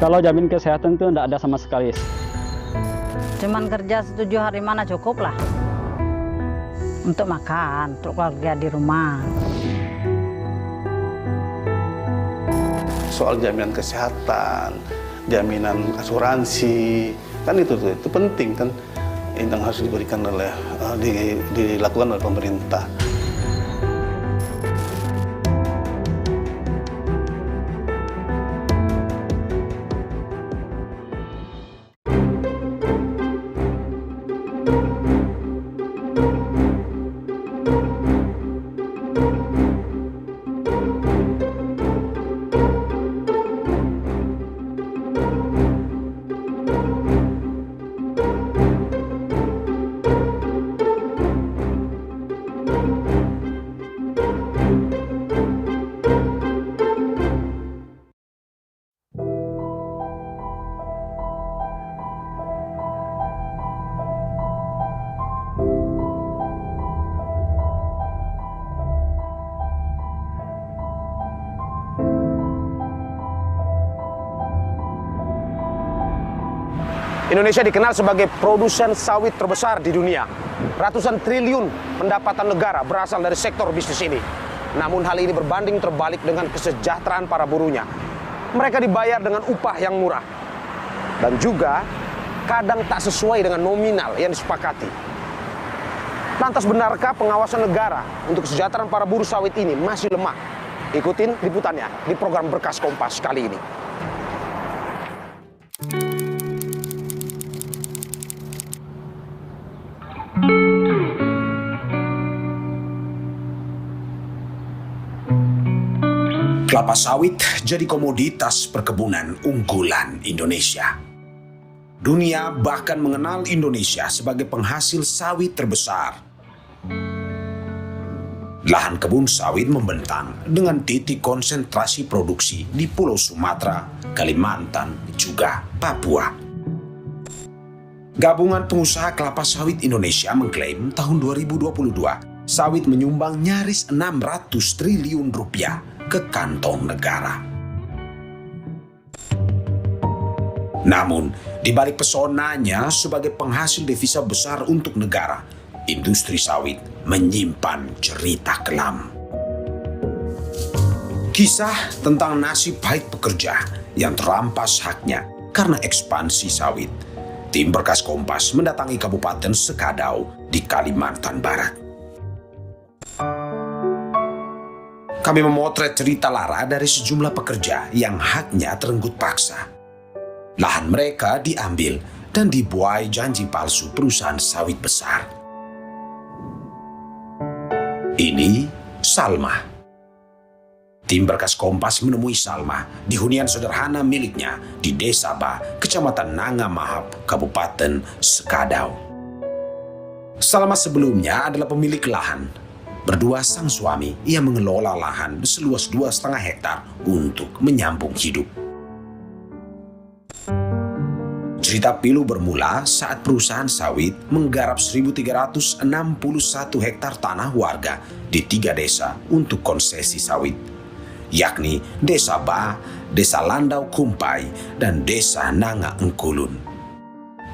Kalau jamin kesehatan itu tidak ada sama sekali. Cuman kerja 7 hari mana cukup lah. Untuk makan, untuk keluarga di rumah. Soal jaminan kesehatan, jaminan asuransi, kan itu penting kan, yang harus diberikan oleh dilakukan oleh pemerintah. Indonesia dikenal sebagai produsen sawit terbesar di dunia. Ratusan triliun pendapatan negara berasal dari sektor bisnis ini. Namun hal ini berbanding terbalik dengan kesejahteraan para buruhnya. Mereka dibayar dengan upah yang murah. Dan juga kadang tak sesuai dengan nominal yang disepakati. Lantas benarkah pengawasan negara untuk kesejahteraan para buruh sawit ini masih lemah? Ikutin liputannya di program Berkas Kompas kali ini. Kelapa sawit jadi komoditas perkebunan unggulan Indonesia. Dunia bahkan mengenal Indonesia sebagai penghasil sawit terbesar. Lahan kebun sawit membentang dengan titik konsentrasi produksi di Pulau Sumatera, Kalimantan, juga Papua. Gabungan Pengusaha Kelapa Sawit Indonesia mengklaim tahun 2022 sawit menyumbang nyaris 600 triliun rupiah ke kantong negara. Namun, di balik pesonanya sebagai penghasil devisa besar untuk negara, industri sawit menyimpan cerita kelam. Kisah tentang nasib baik pekerja yang terampas haknya karena ekspansi sawit. Tim Berkas Kompas mendatangi Kabupaten Sekadau di Kalimantan Barat. Kami memotret cerita lara dari sejumlah pekerja yang haknya terenggut paksa. Lahan mereka diambil dan dibuai janji palsu perusahaan sawit besar. Ini Salma. Tim Berkas Kompas menemui Salma di hunian sederhana miliknya di Desa Ba, Kecamatan Nangamahap, Kabupaten Sekadau. Salma sebelumnya adalah pemilik lahan. Berdua sang suami, ia mengelola lahan seluas 2,5 hektar untuk menyambung hidup. Cerita pilu bermula saat perusahaan sawit menggarap 1.361 hektar tanah warga di 3 desa untuk konsesi sawit, yakni Desa Ba, Desa Landau Kumpai, dan Desa Nanga Engkulun.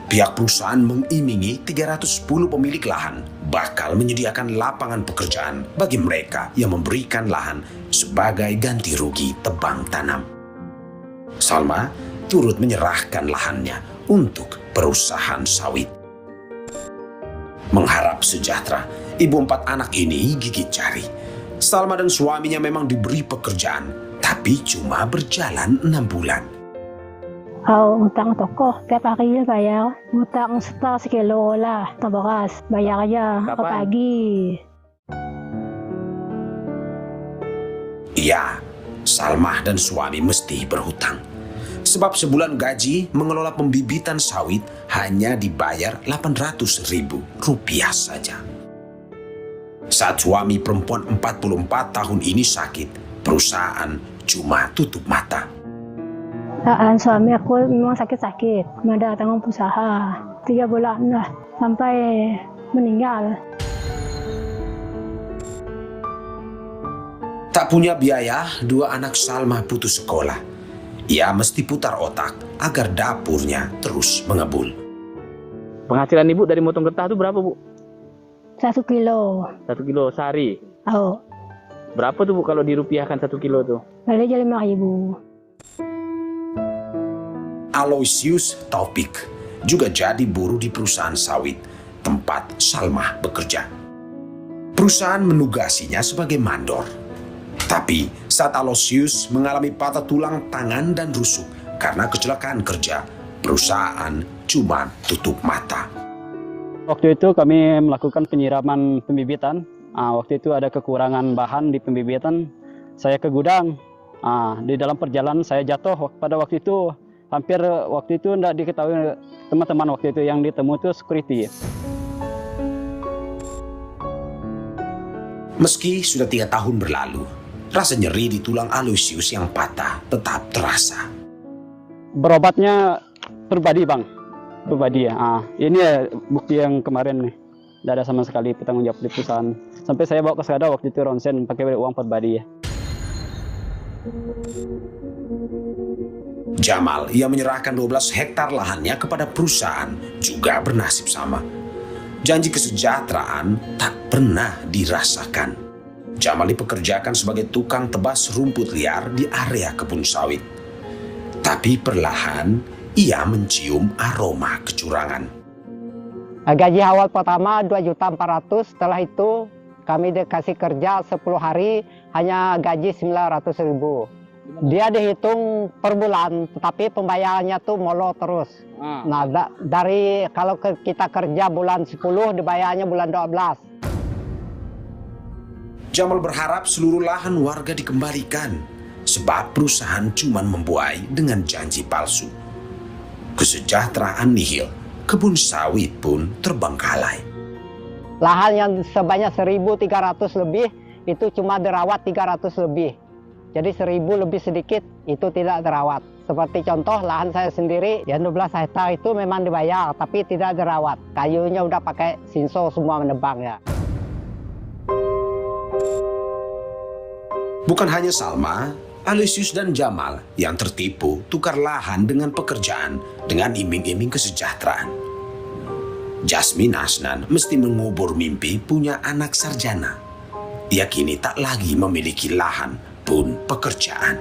Pihak perusahaan mengimingi 310 pemilik lahan bakal menyediakan lapangan pekerjaan bagi mereka yang memberikan lahan sebagai ganti rugi tebang tanam. Salma turut menyerahkan lahannya untuk perusahaan sawit. Mengharap sejahtera, ibu 4 anak ini gigit jari. Salma dan suaminya memang diberi pekerjaan, tapi cuma berjalan 6 bulan. Utang toko, tiap hari bayar. Utang sekitar sekilo lah, beras. Bayar aja ke pagi. Iya, Salma dan suami mesti berhutang. Sebab sebulan gaji mengelola pembibitan sawit hanya dibayar Rp800.000 saja. Saat suami perempuan 44 tahun ini sakit, perusahaan cuma tutup mata. Suami aku memang sakit-sakit, ada tanggung usaha 3 bulan lah, sampai meninggal. Tak punya biaya, dua anak Salma putus sekolah. Ia mesti putar otak agar dapurnya terus mengebul. Penghasilan ibu dari motong getah itu berapa, Bu? 1 kilo. 1 kilo sehari. Oh, Berapa tuh, Bu, kalau dirupiahkan 1 kilo tuh? balik aja 5.000. Aloysius Taufik juga jadi buruh di perusahaan sawit tempat Salma bekerja. Perusahaan menugasinya sebagai mandor. Tapi saat Aloysius mengalami patah tulang tangan dan rusuk karena kecelakaan kerja, perusahaan cuma tutup mata. Waktu itu kami melakukan penyiraman pembibitan. Waktu itu ada kekurangan bahan di pembibitan. Saya ke gudang. Di dalam perjalanan saya jatuh. Pada waktu itu hampir waktu itu tidak diketahui teman-teman waktu itu yang ditemu itu security. Meski sudah 3 tahun berlalu, rasa nyeri di tulang Aloysius yang patah tetap terasa. Berobatnya pribadi, Bang. Pribadi ya. Ini ya bukti yang kemarin nih. Tidak ada sama sekali petanggung jawab di perusahaan. Sampai saya bawa ke Skada waktu itu ronsen pakai uang pribadi ya. Jamal yang menyerahkan 12 hektar lahannya kepada perusahaan juga bernasib sama. Janji kesejahteraan tak pernah dirasakan. Jamal dipekerjakan sebagai tukang tebas rumput liar di area kebun sawit. Tapi perlahan ia mencium aroma kecurangan. Gaji awal pertama 2.400.000, setelah itu kami dikasih kerja 10 hari hanya gaji 900.000. Dia dihitung per bulan, tetapi pembayarannya tuh molor terus. Nah, dari kalau kita kerja bulan 10, dibayarnya bulan 12. Jamal berharap seluruh lahan warga dikembalikan, sebab perusahaan cuma membuai dengan janji palsu. Kesejahteraan nihil, kebun sawit pun terbengkalai. Lahan yang sebanyak 1.300 lebih, itu cuma dirawat 300 lebih. Jadi 1.000 lebih sedikit itu tidak dirawat. Seperti contoh lahan saya sendiri yang 12 hektar itu memang dibayar tapi tidak dirawat. Kayunya udah pakai sinso semua menebang ya. Bukan hanya Salma, Aloysius dan Jamal yang tertipu tukar lahan dengan pekerjaan dengan iming-iming kesejahteraan. Jasmine Asnan mesti mengubur mimpi punya anak sarjana. Ia kini tak lagi memiliki lahan pun pekerjaan.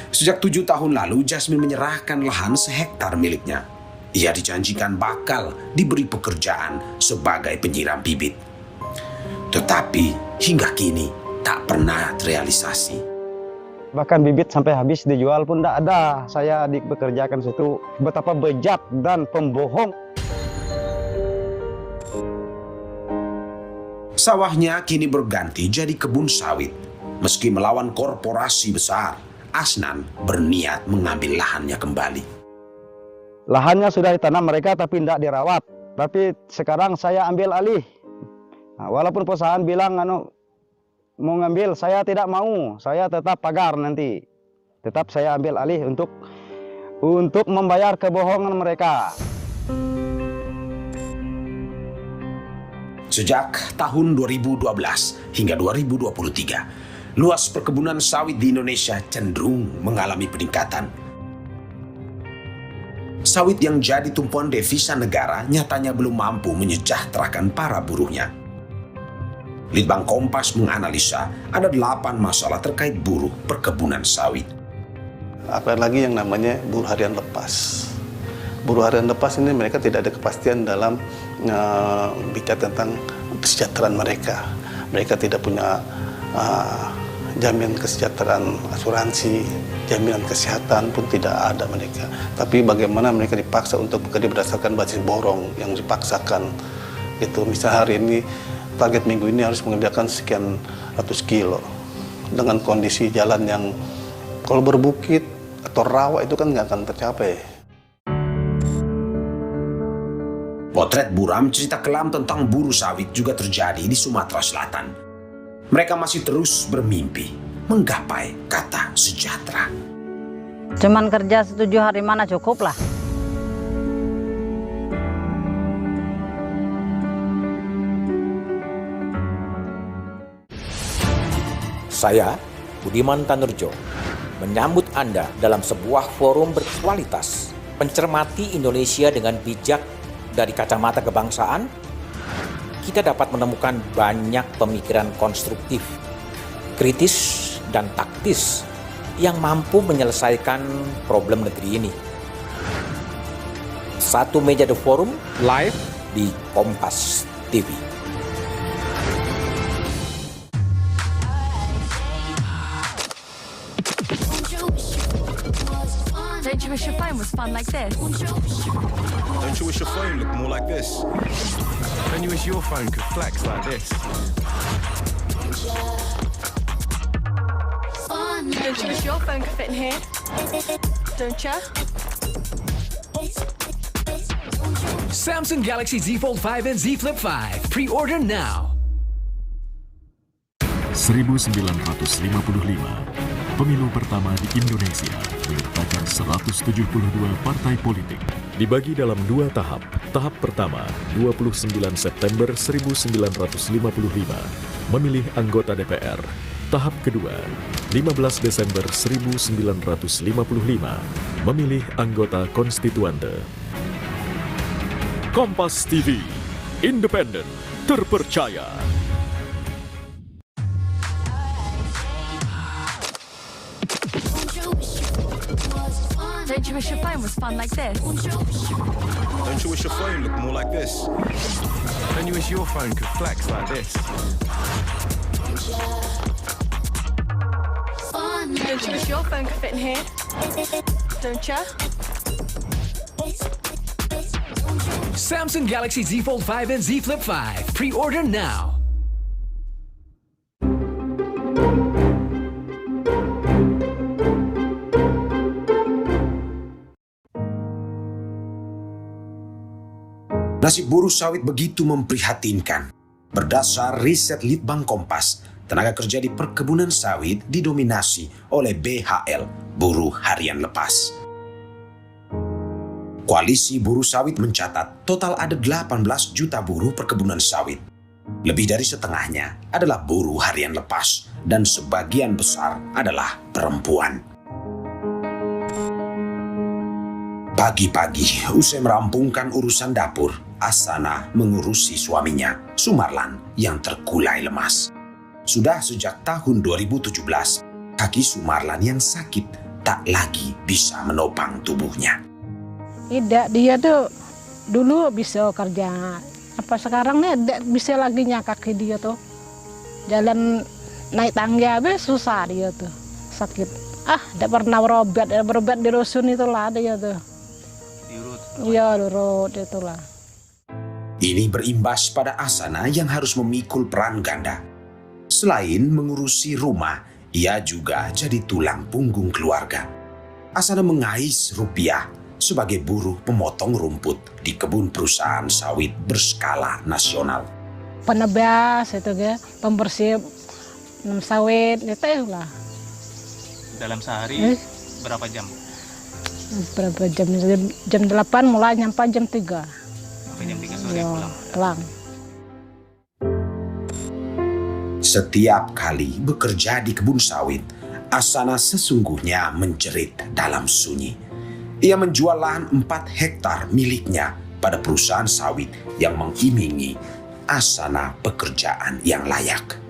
Sejak 7 tahun lalu, Jasmine menyerahkan lahan sehektar miliknya. Ia dijanjikan bakal diberi pekerjaan sebagai penyiram bibit. Tetapi hingga kini tak pernah terrealisasi. Bahkan bibit sampai habis dijual pun tidak ada. Saya dipekerjakan situ. Betapa bejat dan pembohong. Sawahnya kini berganti jadi kebun sawit. Meski melawan korporasi besar, Asnan berniat mengambil lahannya kembali. Lahannya sudah ditanam mereka tapi tidak dirawat. Tapi sekarang saya ambil alih. Nah, walaupun perusahaan bilang mau ngambil, saya tidak mau. Saya tetap pagar nanti. Tetap saya ambil alih untuk membayar kebohongan mereka. Sejak tahun 2012 hingga 2023, luas perkebunan sawit di Indonesia cenderung mengalami peningkatan. Sawit yang jadi tumpuan devisa negara nyatanya belum mampu menyejahterakan para buruhnya. Litbang Kompas menganalisa ada 8 masalah terkait buruh perkebunan sawit. Apalagi yang namanya buruh harian lepas. Buruh harian lepas ini mereka tidak ada kepastian dalam bicara tentang kesejahteraan mereka. Mereka tidak punya jaminan kesejahteraan asuransi, jaminan kesehatan pun tidak ada mereka. Tapi bagaimana mereka dipaksa untuk bekerja berdasarkan basis borong yang dipaksakan. Gitu. Misal hari ini, target minggu ini harus mengerjakan sekian ratus kilo. Dengan kondisi jalan yang kalau berbukit atau rawa itu kan nggak akan tercapai. Potret buram cerita kelam tentang buruh sawit juga terjadi di Sumatera Selatan. Mereka masih terus bermimpi menggapai kata sejahtera. Cuman kerja 7 hari mana cukup lah. Saya, Budiman Tanurjo, menyambut Anda dalam sebuah forum berkualitas, mencermati Indonesia dengan bijak dari kacamata kebangsaan. Kita dapat menemukan banyak pemikiran konstruktif, kritis, dan taktis yang mampu menyelesaikan problem negeri ini. Satu meja The Forum live di Kompas TV. Don't you wish your phone was fun like this? Don't you wish your phone looked more like this? Don't you wish your phone could flex like this? Don't you wish your phone could fit in here? Don't you? Samsung Galaxy Z Fold 5 and Z Flip 5. Pre-order now. 1955, pemilu pertama di Indonesia menyertakan 172 partai politik. Dibagi dalam dua tahap. Tahap pertama, 29 September 1955, memilih anggota DPR. Tahap kedua, 15 Desember 1955, memilih anggota konstituante. Kompas TV, independen, terpercaya. Don't you wish your phone was fun like this? Don't you wish your phone looked more like this? Don't you wish your phone could flex like this? Don't you wish your phone could fit in here? Don't you? Samsung Galaxy Z Fold 5 and Z Flip 5. Pre-order now. Nasib buruh sawit begitu memprihatinkan. Berdasar riset Litbang Kompas, tenaga kerja di perkebunan sawit didominasi oleh BHL, Buruh Harian Lepas. Koalisi Buruh Sawit mencatat total ada 18 juta buruh perkebunan sawit. Lebih dari setengahnya adalah buruh harian lepas dan sebagian besar adalah perempuan. Pagi-pagi, usai merampungkan urusan dapur, Asana mengurusi suaminya, Sumarlan, yang terkulai lemas. Sudah sejak tahun 2017, kaki Sumarlan yang sakit tak lagi bisa menopang tubuhnya. Tidak, dia tuh dulu bisa kerja. Apa sekarang nih tidak bisa lagi kaki dia tuh. Jalan naik tangga habis susah dia tuh. Sakit. Tidak pernah berobat di rusun itulah dia tuh. Iya, lurut itulah. Ini berimbas pada Asana yang harus memikul peran ganda. Selain mengurusi rumah, ia juga jadi tulang punggung keluarga. Asana mengais rupiah sebagai buruh pemotong rumput di kebun perusahaan sawit berskala nasional. Penebas itu ya, pembersih sawit itu lah. Dalam sehari berapa jam? Berapa jam? Jam 8 mulai sampai jam 3. Sampai jam 3 sore pulang. Setiap kali bekerja di kebun sawit, Asana sesungguhnya menjerit dalam sunyi. Ia menjual lahan 4 hektar miliknya pada perusahaan sawit yang mengiming-imingi Asana pekerjaan yang layak.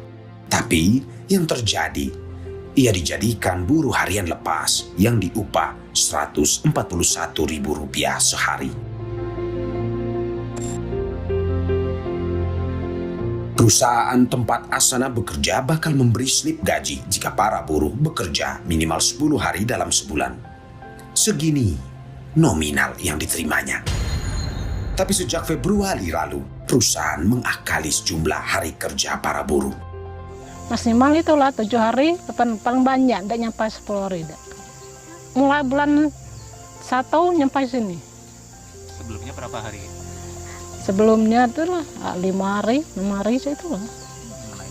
Tapi yang terjadi, ia dijadikan buruh harian lepas yang diupah Rp141.000 sehari. Perusahaan tempat Asana bekerja bakal memberi slip gaji jika para buruh bekerja minimal 10 hari dalam sebulan. Segini nominal yang diterimanya. Tapi sejak Februari lalu, perusahaan mengakali sejumlah hari kerja para buruh. Maksimal itulah 7 hari, paling banyak, tidak nyampe 10 hari. Mulai bulan 1 nyampe sini. Sebelumnya berapa hari? Sebelumnya itulah 5 hari, 6 hari itulah.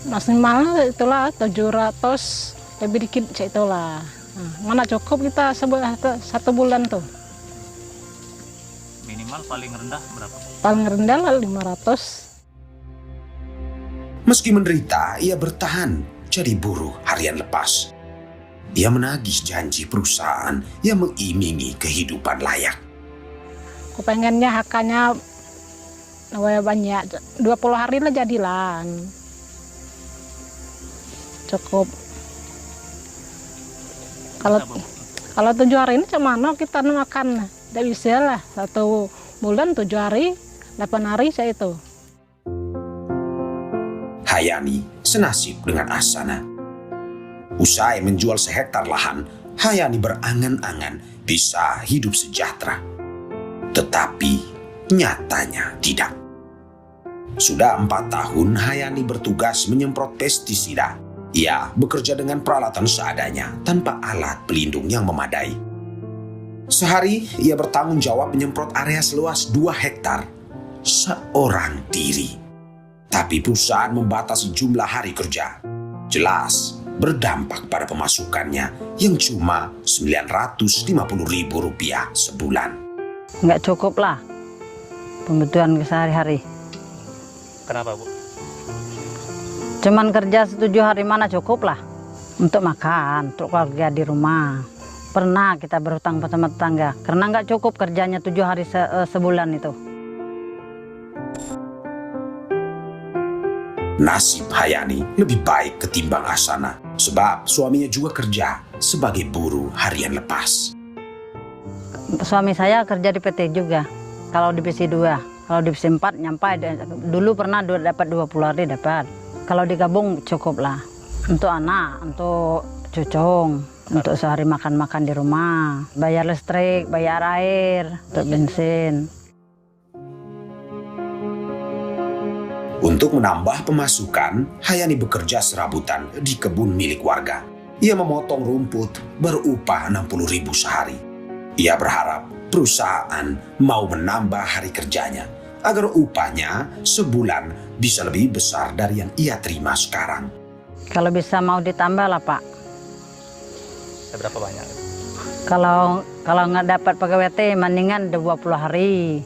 Maksimal itulah 700, lebih dikit itulah. Mana cukup kita satu bulan tuh. Minimal paling rendah berapa? Paling rendah lah 500. Meski menderita, ia bertahan jadi buruh harian lepas. Ia menagih janji perusahaan yang mengimingi kehidupan layak. Aku pengennya hakanya banyak, 20 hari lah jadilah. Cukup. Kalau 7 hari ini cuma kita makan, tidak bisa lah. 1 bulan 7 hari, 8 hari saya itu. Hayani senasib dengan Asana. Usai menjual sehektar lahan, Hayani berangan-angan bisa hidup sejahtera. Tetapi nyatanya tidak. Sudah 4 tahun Hayani bertugas menyemprot pestisida. Ia bekerja dengan peralatan seadanya tanpa alat pelindung yang memadai. Sehari ia bertanggung jawab menyemprot area seluas 2 hektar seorang diri. Tapi perusahaan membatasi jumlah hari kerja. Jelas berdampak pada pemasukannya yang cuma Rp950.000 sebulan. Nggak cukup lah kebutuhan sehari-hari. Kenapa, Bu? Cuman kerja 7 hari mana cukup lah untuk makan, untuk keluarga di rumah. Pernah kita berhutang sama tetangga karena nggak cukup kerjanya 7 hari sebulan itu. Nasib Hayani lebih baik ketimbang Asana, sebab suaminya juga kerja sebagai buruh harian lepas. Suami saya kerja di PT juga, kalau divisi 2, kalau divisi 4 nyampai, dulu pernah dapat 20 hari dapat. Kalau digabung cukup lah, untuk anak, untuk cucung, untuk sehari makan-makan di rumah, bayar listrik, bayar air, untuk bensin. Untuk menambah pemasukan, Hayani bekerja serabutan di kebun milik warga. Ia memotong rumput berupah 60.000 sehari. Ia berharap perusahaan mau menambah hari kerjanya agar upahnya sebulan bisa lebih besar dari yang ia terima sekarang. Kalau bisa mau ditambah lah, Pak. Berapa banyak? Kalau nggak dapat pegawai T, mendingan 20 hari.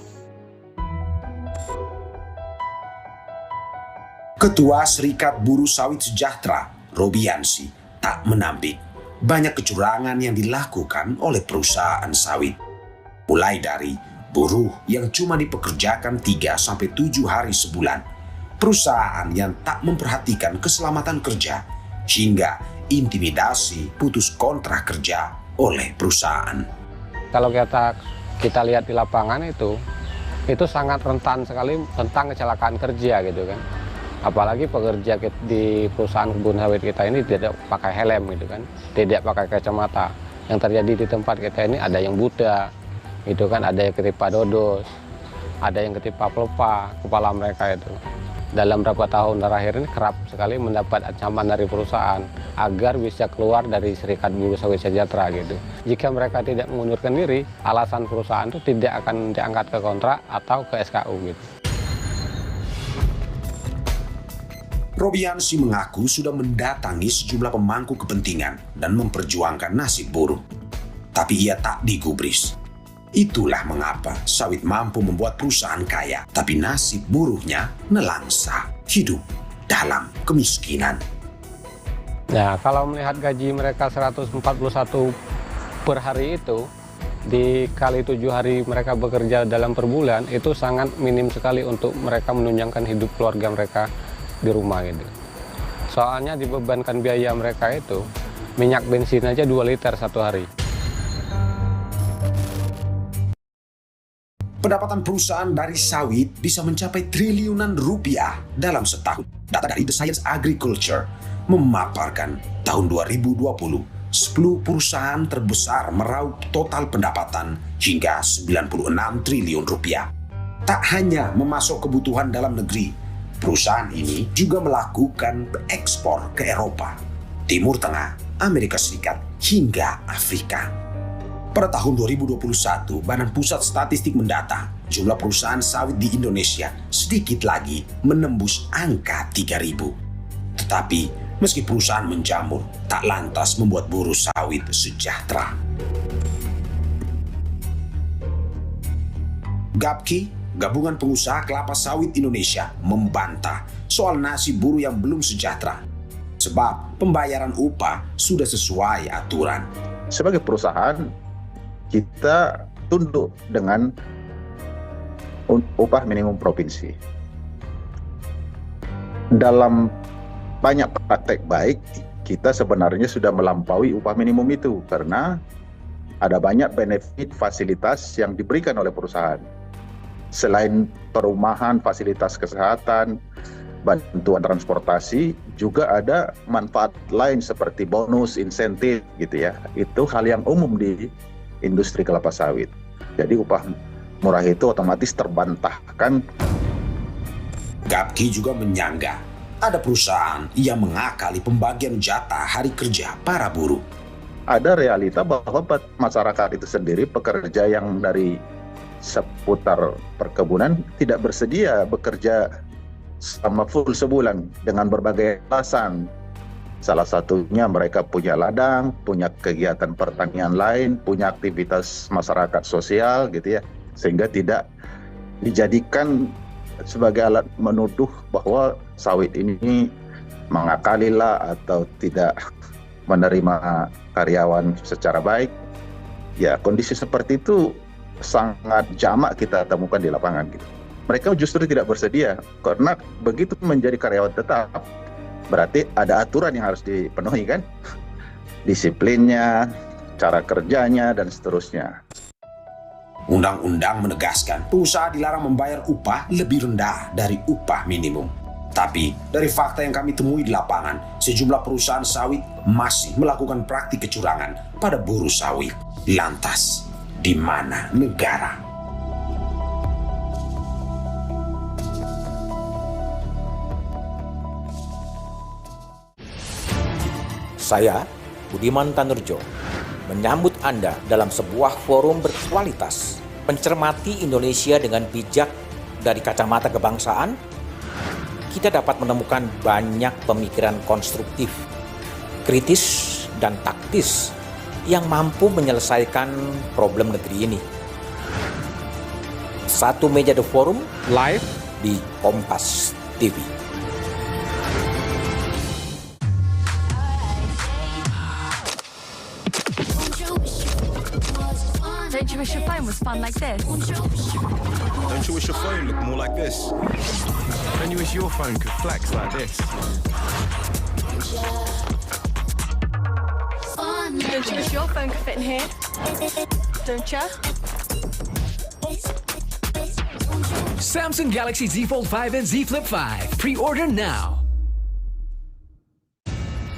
Ketua Serikat Buruh Sawit Sejahtera, Robiansi, tak menampik banyak kecurangan yang dilakukan oleh perusahaan sawit. Mulai dari buruh yang cuma dipekerjakan 3-7 hari sebulan, perusahaan yang tak memperhatikan keselamatan kerja, hingga intimidasi putus kontrak kerja oleh perusahaan. Kalau kita lihat di lapangan itu sangat rentan sekali tentang kecelakaan kerja gitu kan. Apalagi pekerja di perusahaan kebun sawit kita ini tidak pakai helm gitu kan, tidak pakai kacamata. Yang terjadi di tempat kita ini ada yang buta, itu kan, ada yang ketimpa dodos, ada yang ketimpa pelepah kepala mereka itu. Dalam beberapa tahun terakhir ini kerap sekali mendapat ancaman dari perusahaan agar bisa keluar dari Serikat Buruh Sawit Sejahtera gitu. Jika mereka tidak mengundurkan diri, alasan perusahaan itu tidak akan diangkat ke kontrak atau ke SKU gitu. Robiansi mengaku sudah mendatangi sejumlah pemangku kepentingan dan memperjuangkan nasib buruh. Tapi ia tak digubris. Itulah mengapa sawit mampu membuat perusahaan kaya, tapi nasib buruhnya nelangsa, hidup dalam kemiskinan. Ya, kalau melihat gaji mereka 141 per hari itu, dikali 7 hari mereka bekerja dalam per bulan, itu sangat minim sekali untuk mereka menunjangkan hidup keluarga mereka di rumah gitu. Soalnya dibebankan biaya mereka itu minyak bensin aja 2 liter satu hari. Pendapatan perusahaan dari sawit bisa mencapai triliunan rupiah dalam setahun. Data dari The Science Agriculture memaparkan tahun 2020, 10 perusahaan terbesar meraup total pendapatan hingga 96 triliun rupiah. Tak hanya memasok kebutuhan dalam negeri, perusahaan ini juga melakukan ekspor ke Eropa, Timur Tengah, Amerika Serikat, hingga Afrika. Pada tahun 2021, Badan Pusat Statistik mendata jumlah perusahaan sawit di Indonesia sedikit lagi menembus angka 3.000. Tetapi meski perusahaan menjamur, tak lantas membuat buruh sawit sejahtera. GAPKI, Gabungan Pengusaha Kelapa Sawit Indonesia, membantah soal nasib buruh yang belum sejahtera. sebab pembayaran upah sudah sesuai aturan. Sebagai perusahaan, kita tunduk dengan upah minimum provinsi. Dalam banyak praktek baik, kita sebenarnya sudah melampaui upah minimum itu karena ada banyak benefit fasilitas yang diberikan oleh perusahaan. Selain perumahan, fasilitas kesehatan, bantuan transportasi, juga ada manfaat lain seperti bonus, insentif gitu ya. Itu hal yang umum di industri kelapa sawit. Jadi upah murah itu otomatis terbantahkan. Gapki juga menyangga ada perusahaan yang mengakali pembagian jatah hari kerja para buruh. Ada realita bahwa masyarakat itu sendiri, pekerja yang dari seputar perkebunan tidak bersedia bekerja selama full sebulan dengan berbagai alasan. Salah satunya mereka punya ladang, punya kegiatan pertanian lain, punya aktivitas masyarakat sosial gitu ya. Sehingga tidak dijadikan sebagai alat menuduh bahwa sawit ini mengakalilah atau tidak menerima karyawan secara baik. Ya, kondisi seperti itu sangat jamak kita temukan di lapangan gitu. Mereka justru tidak bersedia karena begitu menjadi karyawan tetap berarti ada aturan yang harus dipenuhi kan, disiplinnya, cara kerjanya dan seterusnya. Undang-undang menegaskan perusahaan dilarang membayar upah lebih rendah dari upah minimum. Tapi dari fakta yang kami temui di lapangan, sejumlah perusahaan sawit masih melakukan praktik kecurangan pada buruh sawit. Lantas, di mana negara? Saya, Budiman Tanurjo, menyambut Anda dalam sebuah forum berkualitas, mencermati Indonesia dengan bijak dari kacamata kebangsaan. Kita dapat menemukan banyak pemikiran konstruktif, kritis, dan taktis yang mampu menyelesaikan problem negeri ini. Satu meja The Forum live di Kompas TV. Don't you wish your phone was fun like this? Don't you wish your phone looked more like this? Don't you wish your phone could flex like this? Don't you wish your phone could fit in here? Don't you? Samsung Galaxy Z Fold 5 and Z Flip 5. Pre-order now.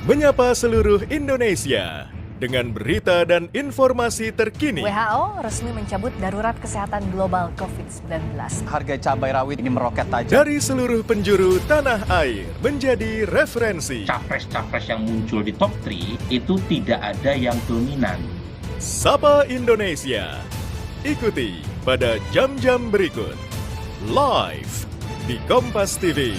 Menyapa seluruh Indonesia dengan berita dan informasi terkini. WHO resmi mencabut darurat kesehatan global COVID-19. Harga cabai rawit ini meroket tajam. Dari seluruh penjuru tanah air menjadi referensi. Capres-capres yang muncul di top 3 itu tidak ada yang dominan. Sapa Indonesia. Ikuti pada jam-jam berikut. Live di Kompas TV.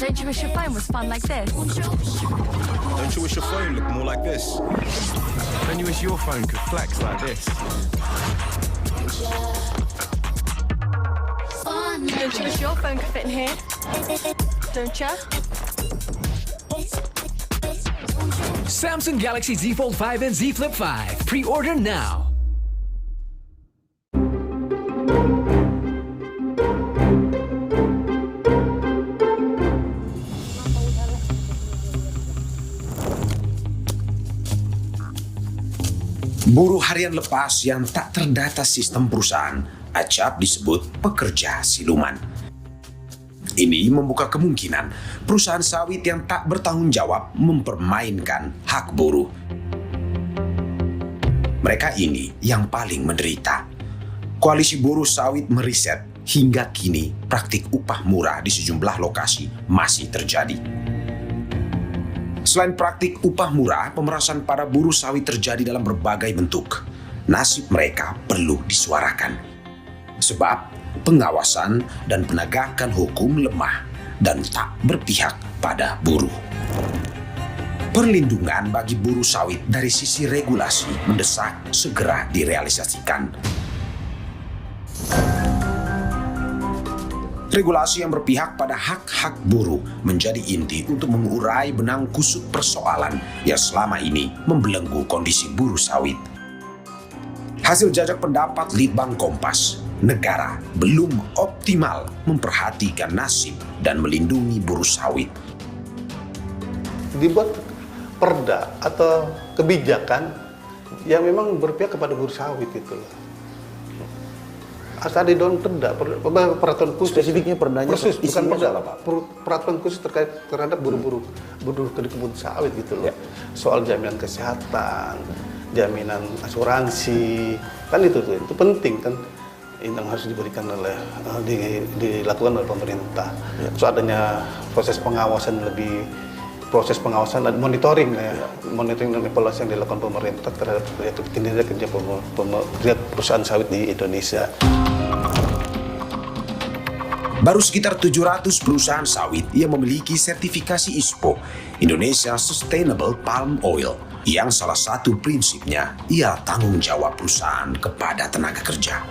Don't you wish your phone was fun like this? Don't you wish your phone looked more like this? Don't you wish your phone could flex like this? Don't you wish your phone could fit in here? Don't you? Samsung Galaxy Z Fold 5 and Z Flip 5. Pre-order now. Buruh harian lepas yang tak terdata sistem perusahaan, acap disebut pekerja siluman. Ini membuka kemungkinan perusahaan sawit yang tak bertanggung jawab mempermainkan hak buruh. Mereka ini yang paling menderita. Koalisi Buruh Sawit meriset hingga kini praktik upah murah di sejumlah lokasi masih terjadi. Selain praktik upah murah, pemerasan para buruh sawit terjadi dalam berbagai bentuk. Nasib mereka perlu disuarakan. Sebab pengawasan dan penegakan hukum lemah dan tak berpihak pada buruh. Perlindungan bagi buruh sawit dari sisi regulasi mendesak segera direalisasikan. Regulasi yang berpihak pada hak-hak buruh menjadi inti untuk mengurai benang kusut persoalan yang selama ini membelenggu kondisi buruh sawit. Hasil jajak pendapat Litbang Kompas, negara belum optimal memperhatikan nasib dan melindungi buruh sawit. Dibuat perda atau kebijakan yang memang berpihak kepada buruh sawit itu loh. Asal di dalam perda, peraturan khusus. Spesifiknya perdanya, khusus, bukan perda, Pak. peraturan khusus terkait terhadap buruh di kebun sawit gitu loh. Ya. Soal jaminan kesehatan, jaminan asuransi, kan itu penting kan. Ini yang harus diberikan oleh dilakukan oleh pemerintah. Ya. So adanya proses pengawasan dan monitoring monitoring dan evaluasi yang dilakukan pemerintah terhadap kinerja kerja perusahaan sawit di Indonesia. Baru sekitar 700 perusahaan sawit yang memiliki sertifikasi ISPO, Indonesia Sustainable Palm Oil, yang salah satu prinsipnya ialah tanggung jawab perusahaan kepada tenaga kerja.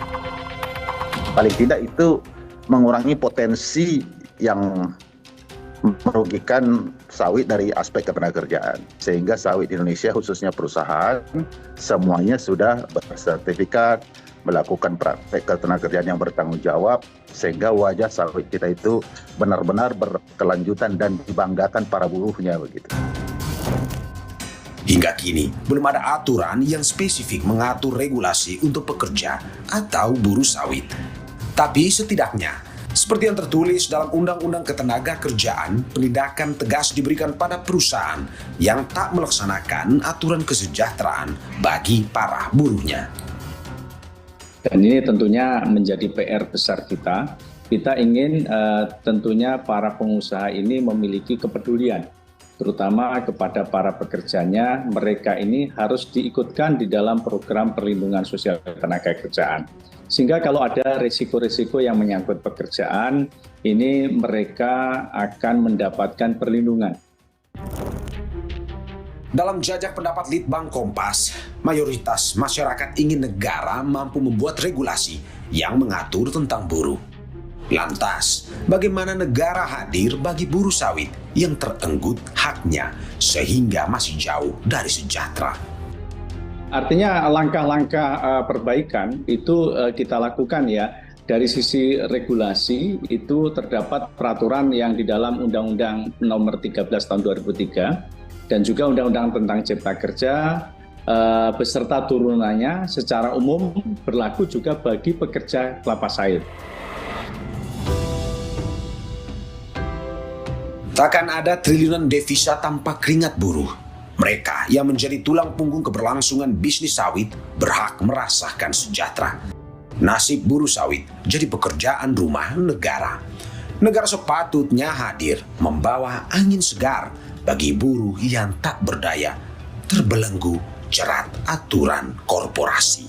Paling tidak itu mengurangi potensi yang merugikan sawit dari aspek ketenagakerjaan, sehingga sawit Indonesia khususnya perusahaan semuanya sudah bersertifikat, melakukan praktek ketenagakerjaan yang bertanggung jawab, sehingga wajah sawit kita itu benar-benar berkelanjutan dan dibanggakan para buruhnya begitu. Hingga kini belum ada aturan yang spesifik mengatur regulasi untuk pekerja atau buruh sawit. Tapi setidaknya seperti yang tertulis dalam Undang-Undang Ketenagakerjaan, penindakan tegas diberikan pada perusahaan yang tak melaksanakan aturan kesejahteraan bagi para buruhnya. Dan ini tentunya menjadi PR besar kita. Kita ingin tentunya para pengusaha ini memiliki kepedulian, terutama kepada para pekerjanya. Mereka ini harus diikutkan di dalam program perlindungan sosial tenaga kerjaan. Sehingga kalau ada risiko-risiko yang menyangkut pekerjaan, ini mereka akan mendapatkan perlindungan. Dalam jajak pendapat Litbang Kompas, mayoritas masyarakat ingin negara mampu membuat regulasi yang mengatur tentang buruh. Lantas, bagaimana negara hadir bagi buruh sawit yang terenggut haknya sehingga masih jauh dari sejahtera? Artinya langkah-langkah perbaikan itu kita lakukan ya. Dari sisi regulasi itu terdapat peraturan yang di dalam Undang-Undang Nomor 13 Tahun 2003 dan juga Undang-Undang tentang Cipta Kerja beserta turunannya secara umum berlaku juga bagi pekerja kelapa sawit. Takkan ada triliunan devisa tanpa keringat buruh. Mereka yang menjadi tulang punggung keberlangsungan bisnis sawit berhak merasakan sejahtera. Nasib buruh sawit jadi pekerjaan rumah negara. Negara sepatutnya hadir membawa angin segar bagi buruh yang tak berdaya, terbelenggu jerat aturan korporasi.